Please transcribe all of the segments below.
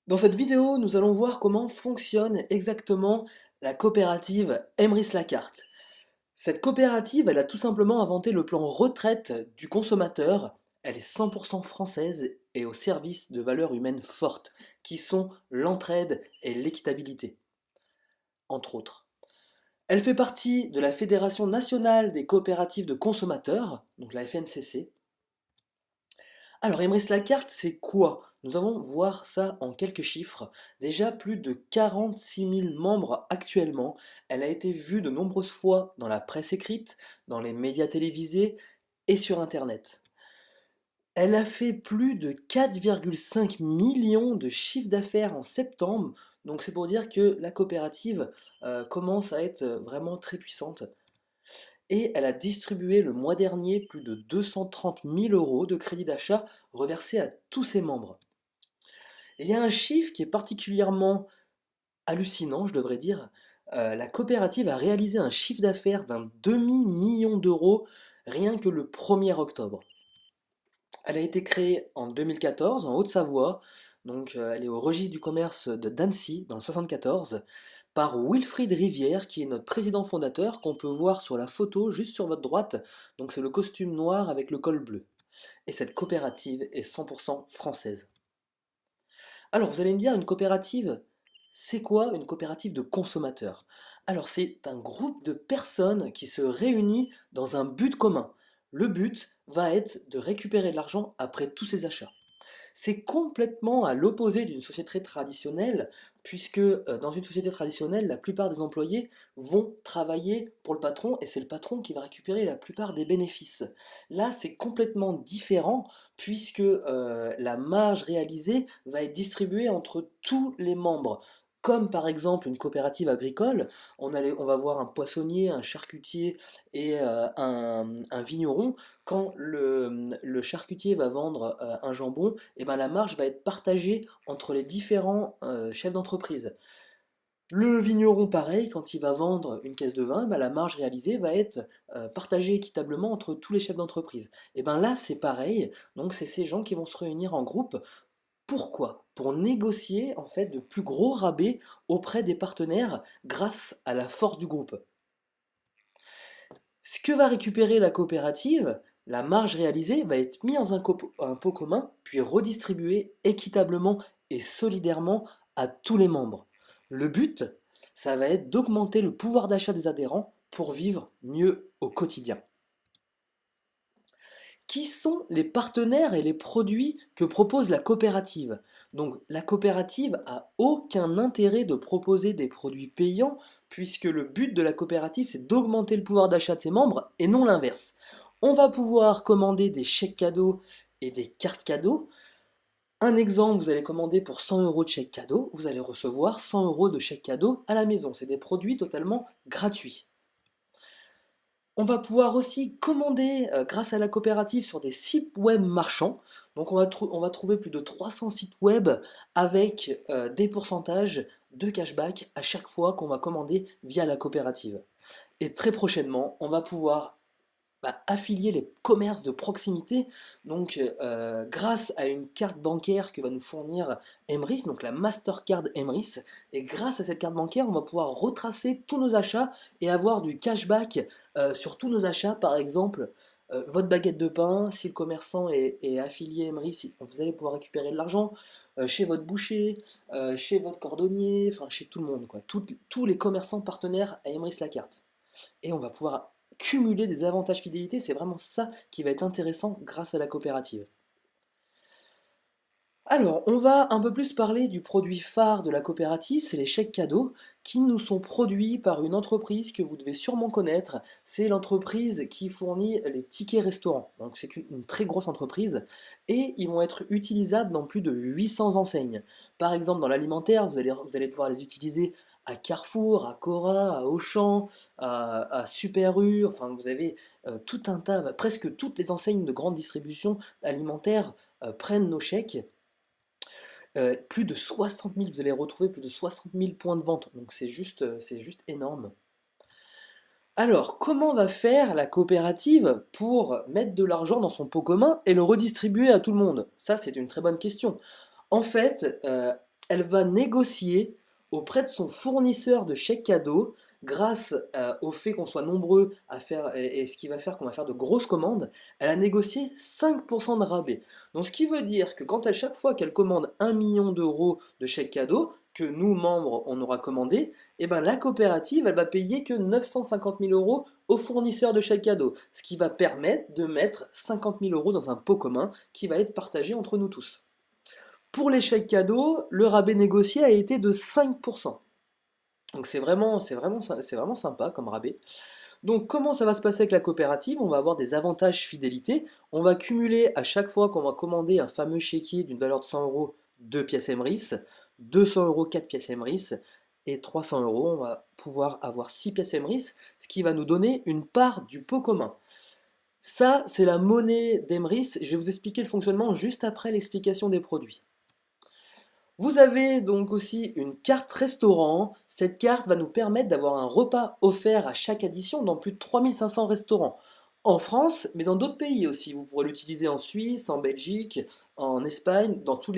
Dans cette vidéo, nous allons voir comment fonctionne exactement la coopérative Emrys-Lacarte. Cette coopérative, elle a tout simplement inventé le plan retraite du consommateur. Elle est 100% française et au service de valeurs humaines fortes, qui sont l'entraide et l'équitabilité, entre autres. Elle fait partie de la Fédération nationale des coopératives de consommateurs, donc la FNCC. Alors, Emrys-Lacarte, c'est quoi? Nous allons voir ça en quelques chiffres. Déjà, plus de 46 000 membres actuellement. Elle a été vue de nombreuses fois dans la presse écrite, dans les médias télévisés et sur Internet. Elle a fait plus de 4,5 millions de chiffre d'affaires en septembre. Donc c'est pour dire que la coopérative commence à être vraiment très puissante. Et elle a distribué le mois dernier plus de 230 000 euros de crédit d'achat reversés à tous ses membres. Et il y a un chiffre qui est particulièrement hallucinant, je devrais dire. La coopérative a réalisé un chiffre d'affaires d'un demi-million d'euros rien que le 1er octobre. Elle a été créée en 2014 en Haute-Savoie, donc elle est au registre du commerce de d'Annecy dans le 74, par Wilfried Rivière, qui est notre président fondateur, qu'on peut voir sur la photo juste sur votre droite. Donc c'est le costume noir avec le col bleu. Et cette coopérative est 100% française. Alors vous allez me dire, une coopérative, c'est quoi une coopérative de consommateurs? Alors c'est un groupe de personnes qui se réunit dans un but commun. Le but va être de récupérer de l'argent après tous ces achats. C'est complètement à l'opposé d'une société traditionnelle, puisque dans une société traditionnelle, la plupart des employés vont travailler pour le patron, et c'est le patron qui va récupérer la plupart des bénéfices. Là, c'est complètement différent, puisque la marge réalisée va être distribuée entre tous les membres. Comme par exemple une coopérative agricole, on va voir un poissonnier, un charcutier et un vigneron. Quand le charcutier va vendre un jambon, et ben la marge va être partagée entre les différents chefs d'entreprise. Le vigneron, pareil, quand il va vendre une caisse de vin, ben la marge réalisée va être partagée équitablement entre tous les chefs d'entreprise. Et ben là, c'est pareil, donc c'est ces gens qui vont se réunir en groupe. Pourquoi? Pour négocier en fait de plus gros rabais auprès des partenaires grâce à la force du groupe. Ce que va récupérer la coopérative, la marge réalisée va être mise dans un pot commun, puis redistribuée équitablement et solidairement à tous les membres. Le but, ça va être d'augmenter le pouvoir d'achat des adhérents pour vivre mieux au quotidien. Qui sont les partenaires et les produits que propose la coopérative? Donc la coopérative a aucun intérêt de proposer des produits payants, puisque le but de la coopérative, c'est d'augmenter le pouvoir d'achat de ses membres et non l'inverse. On va pouvoir commander des chèques cadeaux et des cartes cadeaux. Un exemple, vous allez commander pour 100 euros de chèque cadeau, vous allez recevoir 100 euros de chèque cadeau à la maison. C'est des produits totalement gratuits. On va pouvoir aussi commander grâce à la coopérative sur des sites web marchands. Donc on va trouver plus de 300 sites web avec des pourcentages de cashback à chaque fois qu'on va commander via la coopérative. Et très prochainement, on va pouvoir affilier les commerces de proximité, donc grâce à une carte bancaire que va nous fournir Emrys, donc la Mastercard Emrys, et grâce à cette carte bancaire, on va pouvoir retracer tous nos achats et avoir du cashback sur tous nos achats. Par exemple, votre baguette de pain, si le commerçant est affilié Emrys, vous allez pouvoir récupérer de l'argent chez votre boucher, chez votre cordonnier, enfin chez tout le monde, quoi. Tous les commerçants partenaires à Emrys Lacarte. Et on va pouvoir cumuler des avantages fidélité, c'est vraiment ça qui va être intéressant grâce à la coopérative. Alors, on va un peu plus parler du produit phare de la coopérative, c'est les chèques cadeaux, qui nous sont produits par une entreprise que vous devez sûrement connaître. C'est l'entreprise qui fournit les tickets restaurants. Donc c'est une très grosse entreprise, et ils vont être utilisables dans plus de 800 enseignes. Par exemple, dans l'alimentaire, vous allez pouvoir les utiliser à Carrefour, à Cora, à Auchan, à Super U, enfin vous avez tout un tas, presque toutes les enseignes de grande distribution alimentaire prennent nos chèques. Plus de 60 000, vous allez retrouver plus de 60 000 points de vente, donc c'est juste énorme. Alors, comment va faire la coopérative pour mettre de l'argent dans son pot commun et le redistribuer à tout le monde? Ça, c'est une très bonne question. En fait, elle va négocier auprès de son fournisseur de chèques cadeaux, grâce au fait qu'on soit nombreux à faire, et ce qui va faire qu'on va faire de grosses commandes, elle a négocié 5% de rabais. Donc ce qui veut dire que quand à chaque fois qu'elle commande 1 million d'euros de chèques cadeaux, que nous, membres, on aura commandé, et ben la coopérative, elle va payer que 950 000 euros au fournisseur de chèques cadeaux, ce qui va permettre de mettre 50 000 euros dans un pot commun qui va être partagé entre nous tous. Pour les chèques cadeaux, le rabais négocié a été de 5%. Donc c'est vraiment sympa comme rabais. Donc comment ça va se passer avec la coopérative? On va avoir des avantages fidélité. On va cumuler à chaque fois qu'on va commander un fameux chéquier d'une valeur de 100 euros 2 pièces Emrys, 200 euros 4 pièces Emrys, et 300 euros, on va pouvoir avoir 6 pièces Emrys, ce qui va nous donner une part du pot commun. Ça, c'est la monnaie d'Emrys. Je vais vous expliquer le fonctionnement juste après l'explication des produits. Vous avez donc aussi une carte restaurant. Cette carte va nous permettre d'avoir un repas offert à chaque addition dans plus de 3500 restaurants. En France, mais dans d'autres pays aussi. Vous pourrez l'utiliser en Suisse, en Belgique, en Espagne, dans tous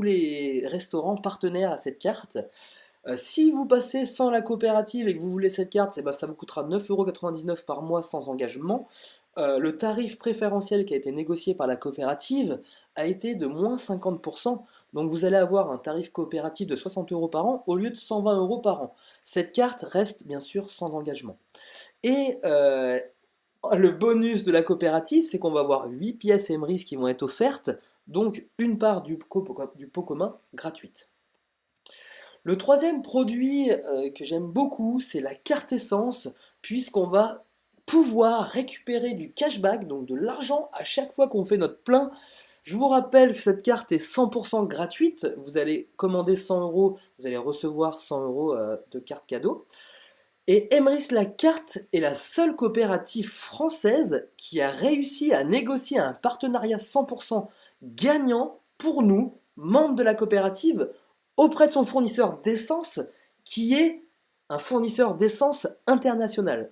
les restaurants partenaires à cette carte. Si vous passez sans la coopérative et que vous voulez cette carte, eh ben, ça vous coûtera 9,99 € par mois sans engagement. Le tarif préférentiel qui a été négocié par la coopérative a été de moins 50%. Donc vous allez avoir un tarif coopératif de 60 euros par an au lieu de 120 euros par an. Cette carte reste bien sûr sans engagement. Et le bonus de la coopérative, c'est qu'on va avoir 8 pièces Emrys qui vont être offertes, donc une part du pot commun gratuite. Le troisième produit que j'aime beaucoup, c'est la carte essence, puisqu'on va pouvoir récupérer du cashback, donc de l'argent à chaque fois qu'on fait notre plein. Je vous rappelle que cette carte est 100% gratuite. Vous allez commander 100 euros, vous allez recevoir 100 euros de carte cadeau. Et Emrys la carte est la seule coopérative française qui a réussi à négocier un partenariat 100% gagnant pour nous, membres de la coopérative, auprès de son fournisseur d'essence, qui est un fournisseur d'essence international.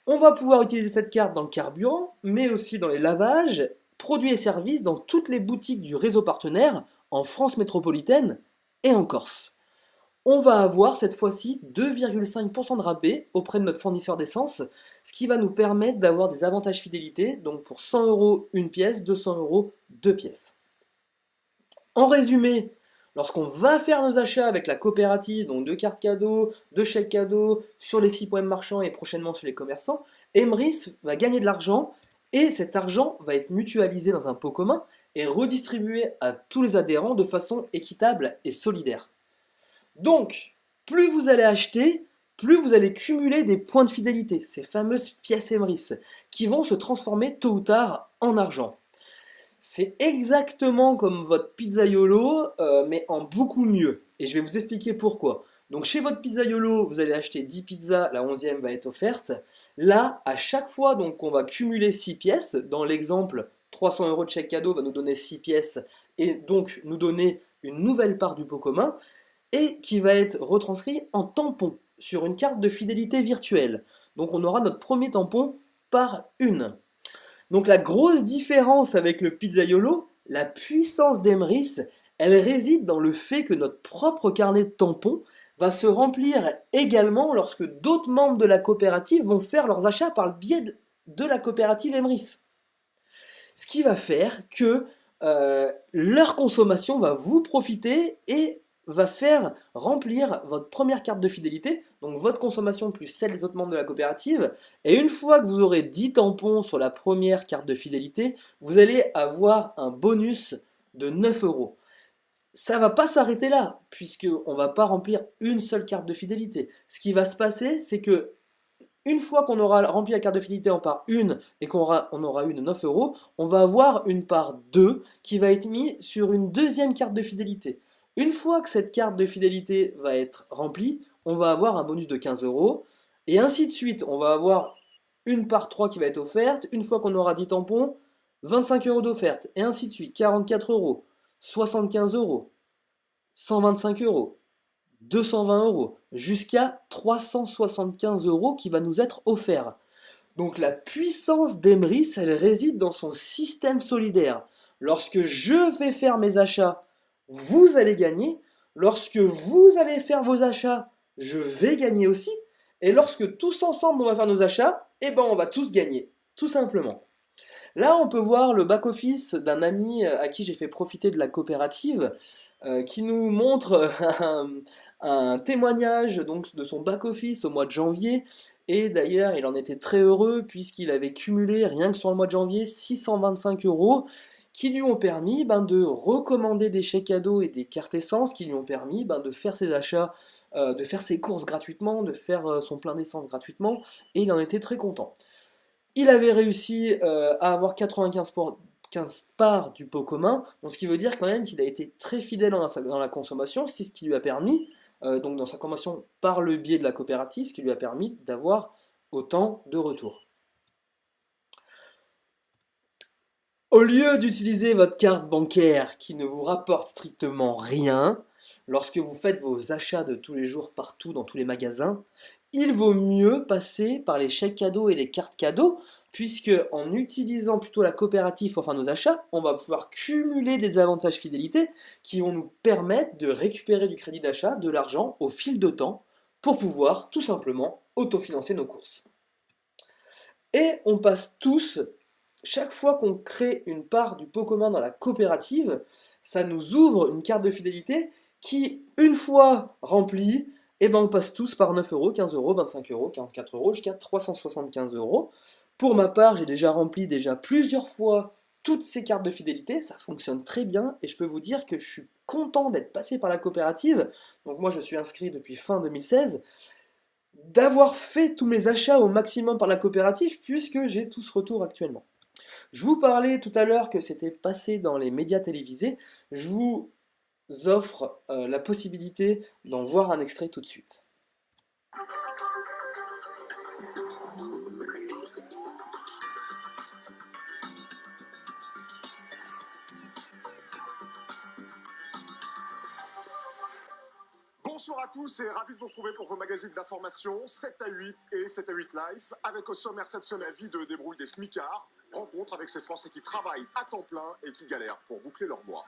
On va pouvoir utiliser cette carte dans le carburant, mais aussi dans les lavages, produits et services dans toutes les boutiques du réseau partenaire, en France métropolitaine et en Corse. On va avoir cette fois-ci 2,5% de rabais auprès de notre fournisseur d'essence, ce qui va nous permettre d'avoir des avantages fidélité, donc pour 100 euros une pièce, 200 euros deux pièces. En résumé, lorsqu'on va faire nos achats avec la coopérative, donc de cartes cadeaux, de chèques cadeaux, sur les 6 points marchands et prochainement sur les commerçants, Emrys va gagner de l'argent et cet argent va être mutualisé dans un pot commun et redistribué à tous les adhérents de façon équitable et solidaire. Donc, plus vous allez acheter, plus vous allez cumuler des points de fidélité, ces fameuses pièces Emrys, qui vont se transformer tôt ou tard en argent. C'est exactement comme votre pizzaiolo, mais en beaucoup mieux. Et je vais vous expliquer pourquoi. Donc chez votre pizzaiolo, vous allez acheter 10 pizzas, la 11e va être offerte. Là, à chaque fois donc, on va cumuler 6 pièces, dans l'exemple, 300 euros de chèque cadeau va nous donner 6 pièces, et donc nous donner une nouvelle part du pot commun, et qui va être retranscrit en tampon sur une carte de fidélité virtuelle. Donc on aura notre premier tampon par une. Donc la grosse différence avec le pizzaiolo, la puissance d'Emrys, elle réside dans le fait que notre propre carnet de tampons va se remplir également lorsque d'autres membres de la coopérative vont faire leurs achats par le biais de la coopérative Emrys. Ce qui va faire que leur consommation va vous profiter et va faire remplir votre première carte de fidélité, donc votre consommation plus celle des autres membres de la coopérative, et une fois que vous aurez 10 tampons sur la première carte de fidélité, vous allez avoir un bonus de 9 euros. Ça va pas s'arrêter là, puisqu'on ne va pas remplir une seule carte de fidélité. Ce qui va se passer, c'est que une fois qu'on aura rempli la carte de fidélité en part 1 et qu'on aura eu de 9 euros, on va avoir une part 2 qui va être mise sur une deuxième carte de fidélité. Une fois que cette carte de fidélité va être remplie, on va avoir un bonus de 15 euros. Et ainsi de suite, on va avoir une part 3 qui va être offerte. Une fois qu'on aura 10 tampons, 25 euros d'offerte. Et ainsi de suite, 44 euros, 75 euros, 125 euros, 220 euros, jusqu'à 375 euros qui va nous être offert. Donc la puissance d'Emrys, elle réside dans son système solidaire. Lorsque je vais faire mes achats, vous allez gagner. Lorsque vous allez faire vos achats, je vais gagner aussi. Et lorsque tous ensemble on va faire nos achats, eh ben on va tous gagner, tout simplement. Là, on peut voir le back-office d'un ami à qui j'ai fait profiter de la coopérative, qui nous montre un témoignage donc, de son back-office au mois de janvier. Et d'ailleurs, il en était très heureux puisqu'il avait cumulé, rien que sur le mois de janvier, 625 euros qui lui ont permis de recommander des chèques cadeaux et des cartes essence, qui lui ont permis de faire ses achats, de faire ses courses gratuitement, de faire son plein d'essence gratuitement, et il en était très content. Il avait réussi à avoir 95 parts du pot commun, donc ce qui veut dire quand même qu'il a été très fidèle dans la consommation, c'est ce qui lui a permis, donc dans sa consommation par le biais de la coopérative, ce qui lui a permis d'avoir autant de retours. Au lieu d'utiliser votre carte bancaire qui ne vous rapporte strictement rien, lorsque vous faites vos achats de tous les jours partout dans tous les magasins, il vaut mieux passer par les chèques cadeaux et les cartes cadeaux, puisque en utilisant plutôt la coopérative pour faire nos achats, on va pouvoir cumuler des avantages fidélité qui vont nous permettre de récupérer du crédit d'achat, de l'argent au fil de temps, pour pouvoir tout simplement autofinancer nos courses. Et on passe tous, chaque fois qu'on crée une part du pot commun dans la coopérative, ça nous ouvre une carte de fidélité qui, une fois remplie, eh ben on passe tous par 9 euros, 15 euros, 25 euros, 44 euros, jusqu'à 375 euros. Pour ma part, j'ai déjà rempli plusieurs fois toutes ces cartes de fidélité, ça fonctionne très bien et je peux vous dire que je suis content d'être passé par la coopérative. Donc moi je suis inscrit depuis fin 2016, d'avoir fait tous mes achats au maximum par la coopérative puisque j'ai tout ce retour actuellement. Je vous parlais tout à l'heure que c'était passé dans les médias télévisés. Je vous offre la possibilité d'en voir un extrait tout de suite. Bonjour à tous et ravi de vous retrouver pour vos magazines d'information 7 à 8 et 7 à 8 Live, avec au sommaire cette semaine la vie de débrouille des smicards, rencontre avec ces Français qui travaillent à temps plein et qui galèrent pour boucler leur mois.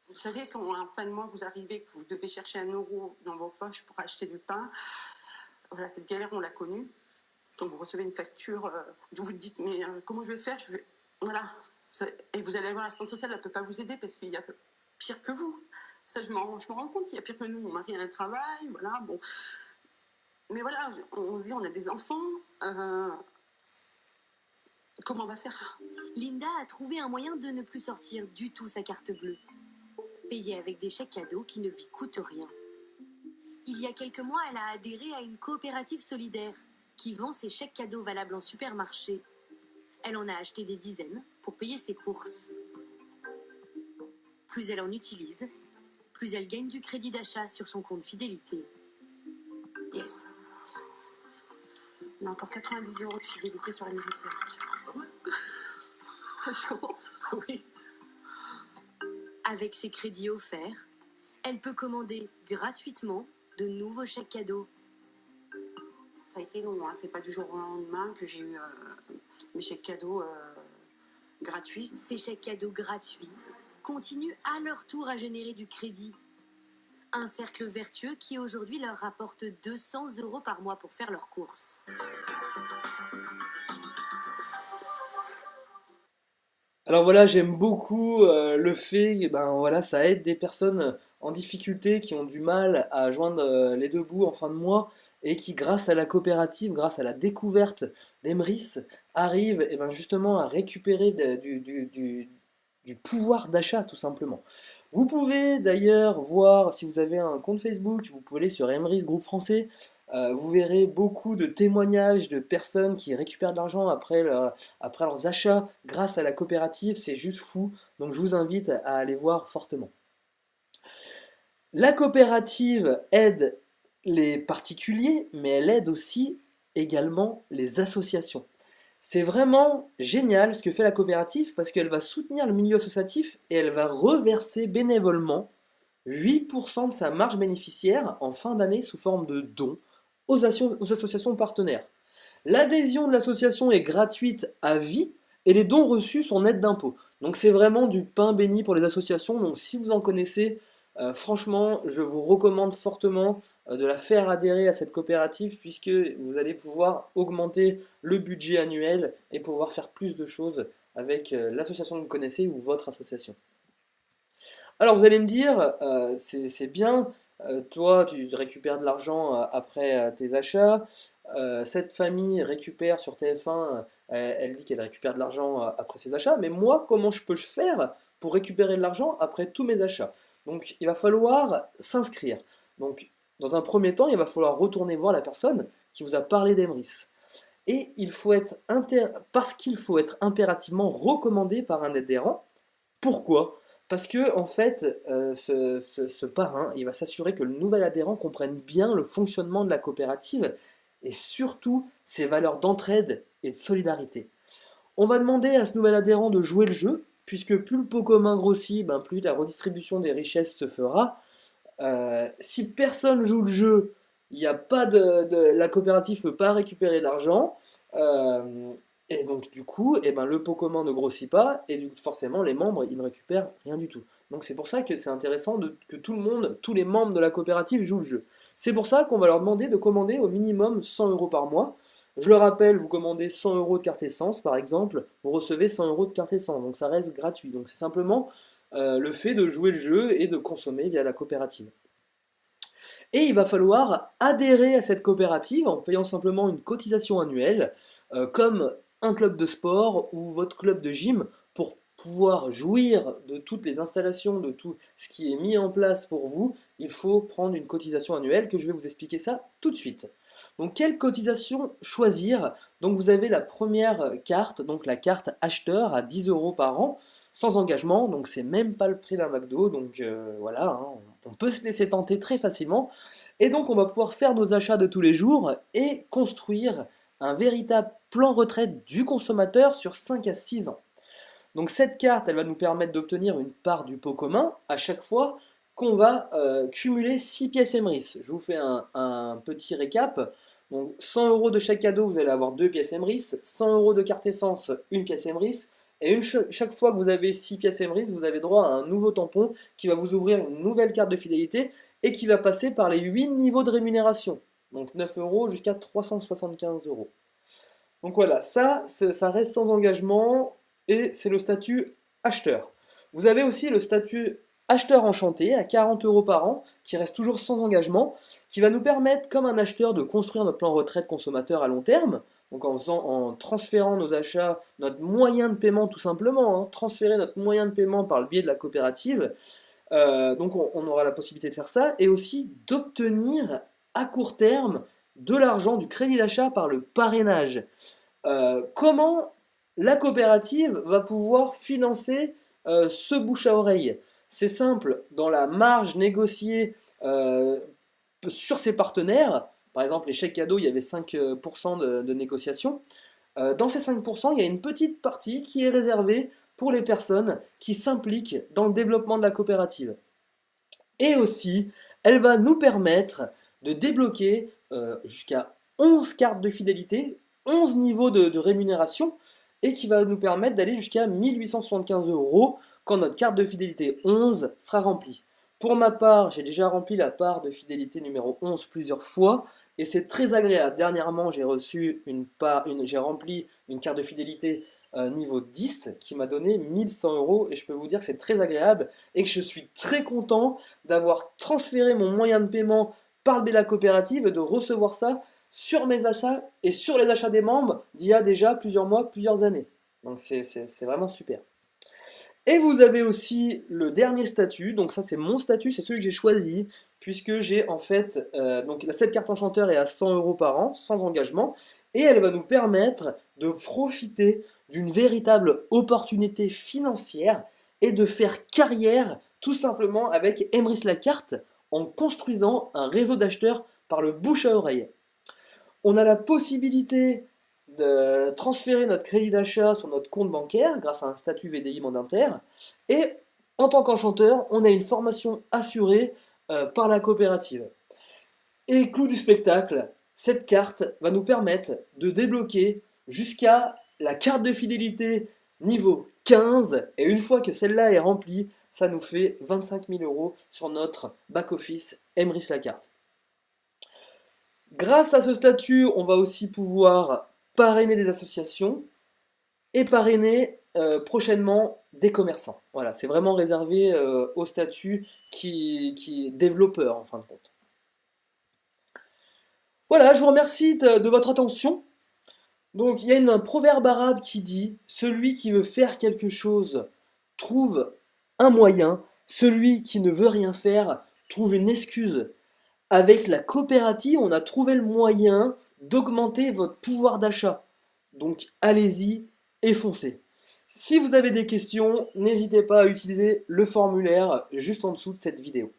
Vous savez, quand en fin de mois vous arrivez, que vous devez chercher 1 euro dans vos poches pour acheter du pain, voilà, cette galère on l'a connue. Donc vous recevez une facture, vous vous dites mais comment je vais faire, voilà. Et vous allez voir l'assistante sociale, elle ne peut pas vous aider parce qu'il y a pire que vous. Ça, je me rends compte qu'il y a pire que nous. Mon mari a un travail, voilà, bon. Mais voilà, on se dit, on a des enfants. Comment on va faire ? Linda a trouvé un moyen de ne plus sortir du tout sa carte bleue. Payer avec des chèques cadeaux qui ne lui coûtent rien. Il y a quelques mois, elle a adhéré à une coopérative solidaire qui vend ses chèques cadeaux valables en supermarché. Elle en a acheté des dizaines pour payer ses courses. Plus elle en utilise, plus elle gagne du crédit d'achat sur son compte fidélité. Yes. On a encore 90 euros de fidélité sur la mairie. Je pense, oui. Avec ses crédits offerts, elle peut commander gratuitement de nouveaux chèques cadeaux. Ça a été long, hein. C'est pas du jour au lendemain que j'ai eu mes chèques cadeaux gratuits. Ces chèques cadeaux gratuits continuent à leur tour à générer du crédit. Un cercle vertueux qui aujourd'hui leur rapporte 200 euros par mois pour faire leurs courses. Alors voilà, j'aime beaucoup le fait, voilà, ça aide des personnes en difficulté qui ont du mal à joindre les deux bouts en fin de mois et qui, grâce à la coopérative, grâce à la découverte d'Emrys, arrivent justement à récupérer du pouvoir d'achat tout simplement. Vous pouvez d'ailleurs voir, si vous avez un compte Facebook, vous pouvez aller sur Emrys Groupe Français, vous verrez beaucoup de témoignages de personnes qui récupèrent de l'argent après leurs achats grâce à la coopérative, c'est juste fou, donc je vous invite à aller voir fortement. La coopérative aide les particuliers, mais elle aide aussi également les associations. C'est vraiment génial ce que fait la coopérative parce qu'elle va soutenir le milieu associatif et elle va reverser bénévolement 8% de sa marge bénéficiaire en fin d'année sous forme de dons aux associations partenaires. L'adhésion de l'association est gratuite à vie et les dons reçus sont nets d'impôts. Donc c'est vraiment du pain béni pour les associations. Donc si vous en connaissez, franchement, je vous recommande fortement de la faire adhérer à cette coopérative puisque vous allez pouvoir augmenter le budget annuel et pouvoir faire plus de choses avec l'association que vous connaissez ou votre association. Alors vous allez me dire, c'est bien, toi tu récupères de l'argent après tes achats, cette famille récupère sur TF1, elle dit qu'elle récupère de l'argent après ses achats, mais moi comment je peux faire pour récupérer de l'argent après tous mes achats? Donc il va falloir s'inscrire. Donc dans un premier temps, il va falloir retourner voir la personne qui vous a parlé d'Emrys. Et parce qu'il faut être impérativement recommandé par un adhérent. Pourquoi? Parce que en fait, ce parrain, il va s'assurer que le nouvel adhérent comprenne bien le fonctionnement de la coopérative et surtout ses valeurs d'entraide et de solidarité. On va demander à ce nouvel adhérent de jouer le jeu, puisque plus le pot commun grossit, ben plus la redistribution des richesses se fera. Si personne joue le jeu, il y a pas la coopérative ne peut pas récupérer d'argent. Euh, et donc du coup, eh ben, le pot commun ne grossit pas, et forcément les membres, ils ne récupèrent rien du tout. Donc c'est pour ça que c'est intéressant que tout le monde, tous les membres de la coopérative jouent le jeu. C'est pour ça qu'on va leur demander de commander au minimum 100 euros par mois. Je le rappelle, vous commandez 100 euros de carte essence par exemple, vous recevez 100 euros de carte essence, donc ça reste gratuit. Donc c'est simplement le fait de jouer le jeu et de consommer via la coopérative. Et il va falloir adhérer à cette coopérative en payant simplement une cotisation annuelle, comme un club de sport ou votre club de gym, pour pouvoir jouir de toutes les installations, de tout ce qui est mis en place pour vous. Il faut prendre une cotisation annuelle, que je vais vous expliquer ça tout de suite. Donc quelle cotisation choisir? Donc vous avez la première carte, donc la carte acheteur à 10 euros par an, sans engagement, donc c'est même pas le prix d'un McDo, donc voilà, hein, on peut se laisser tenter très facilement. Et donc on va pouvoir faire nos achats de tous les jours et construire un véritable plan retraite du consommateur sur 5 à 6 ans. Donc cette carte, elle va nous permettre d'obtenir une part du pot commun à chaque fois qu'on va cumuler 6 pièces Emrys. Je vous fais un petit récap. Donc 100 euros de chaque cadeau, vous allez avoir 2 pièces Emrys, 100 euros de carte essence, une pièce Emrys, et chaque fois que vous avez 6 pièces Emrys, vous avez droit à un nouveau tampon qui va vous ouvrir une nouvelle carte de fidélité et qui va passer par les 8 niveaux de rémunération. Donc 9 euros jusqu'à 375 euros. Donc voilà, ça reste sans engagement et c'est le statut acheteur. Vous avez aussi le statut acheteur enchanté à 40 euros par an qui reste toujours sans engagement, qui va nous permettre, comme un acheteur, de construire notre plan retraite consommateur à long terme. Donc en transférant nos achats, notre moyen de paiement tout simplement, hein, transférer notre moyen de paiement par le biais de la coopérative. Donc on aura la possibilité de faire ça et aussi d'obtenir à court terme de l'argent, du crédit d'achat par le parrainage. Comment la coopérative va pouvoir financer ce bouche à oreille? C'est simple, dans la marge négociée sur ses partenaires, par exemple les chèques cadeaux, il y avait 5% de négociation. Dans ces 5%, il y a une petite partie qui est réservée pour les personnes qui s'impliquent dans le développement de la coopérative. Et aussi, elle va nous permettre de débloquer jusqu'à 11 cartes de fidélité, 11 niveaux de rémunération, et qui va nous permettre d'aller jusqu'à 1875 euros quand notre carte de fidélité 11 sera remplie. Pour ma part, j'ai déjà rempli la part de fidélité numéro 11 plusieurs fois, et c'est très agréable. Dernièrement, j'ai rempli une carte de fidélité niveau 10 qui m'a donné 1100 euros et je peux vous dire que c'est très agréable et que je suis très content d'avoir transféré mon moyen de paiement par le biais de la coopérative et de recevoir ça sur mes achats et sur les achats des membres d'il y a déjà plusieurs mois, plusieurs années. Donc c'est vraiment super. Et vous avez aussi le dernier statut, donc ça c'est mon statut, c'est celui que j'ai choisi, puisque j'ai en fait, donc cette carte enchanteur est à 100 euros par an, sans engagement, et elle va nous permettre de profiter d'une véritable opportunité financière et de faire carrière tout simplement avec Emrys la carte en construisant un réseau d'acheteurs par le bouche à oreille. On a la possibilité de transférer notre crédit d'achat sur notre compte bancaire grâce à un statut VDI mandataire. Et en tant qu'enchanteur, on a une formation assurée par la coopérative. Et clou du spectacle, cette carte va nous permettre de débloquer jusqu'à la carte de fidélité niveau 15, et une fois que celle-là est remplie, ça nous fait 25 000 € sur notre back-office Emrys Lacarte. Grâce à ce statut, on va aussi pouvoir parrainer des associations et parrainer prochainement des commerçants. Voilà, c'est vraiment réservé au statut qui est développeur en fin de compte. Voilà, je vous remercie de votre attention. Donc, il y a un proverbe arabe qui dit: celui qui veut faire quelque chose trouve un moyen, celui qui ne veut rien faire trouve une excuse. Avec la coopérative, on a trouvé le moyen d'augmenter votre pouvoir d'achat. Donc, allez-y et foncez. Si vous avez des questions, n'hésitez pas à utiliser le formulaire juste en dessous de cette vidéo.